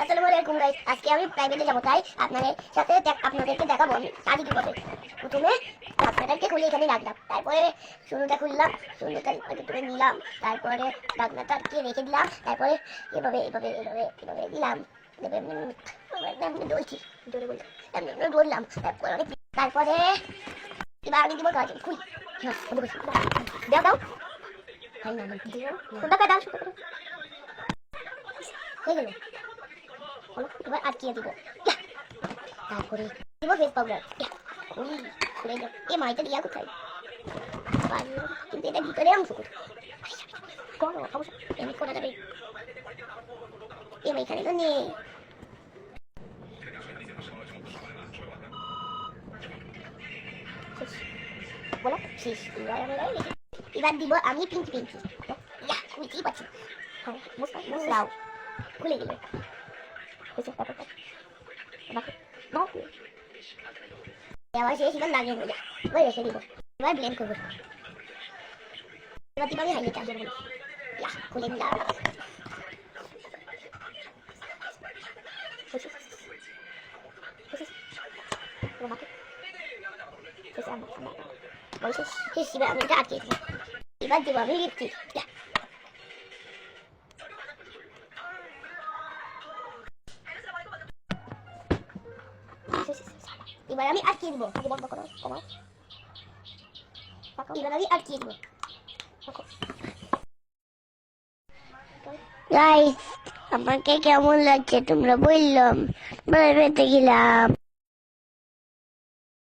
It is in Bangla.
আসসালামু আলাইকুম গাইস, আজকে আমি প্রাইভেটে যাবো, তাই আপনাদেরকে দেখাবো আমি কাজে কিভাবে। প্রথমে ঢাকনাটাকে খুলে এখানে রাখলাম, তারপরে শুরুটা খুললাম, শুরুটা তুলে নিলাম, তারপরে ঢাকনাটাকে রেখে দিলাম, তারপরে এভাবে এভাবে এভাবে এভাবে দিলাম, বলছি জোরে বললাম, বললাম, তারপরে এবার আমি দিব কাজ খুলি। দাও দাও কোনটা দাও হয়ে গেল। এবার আটকিয়ে দিব, তারপরে দিব ফেস পাউডার, খুলে যাও। এ মাইটা দিয়া কোথায়, কিন্তু এটা ভিতরে অংশ কোথায় করো অবশ্য এমনি করা যাবে। এখানে তো নেই। বলো শেষ। এবার দিব আমি পিঙ্কি পিঙ্কি, বুঝতেই পারছি। মুসলাও খুলে গেল, আবার শেষ। এবার লাগিয়ে নেবো, এবার রেখে দিব, এবার ব্লেন্ড করবো। এবার দিব আমি হাইলাইট চার্জার বলি, খুলে নিলাম। আমি এটা আটকে দিব, এবার দিব আমি লিপস্টিক। এবার আমি আটকে দিব, বন্ধ করো কমাও। এবার আমি আটকে দিব। গাইস, আমাকে কেমন লাগছে তোমরা বললাম, বেড়াতে গেলাম।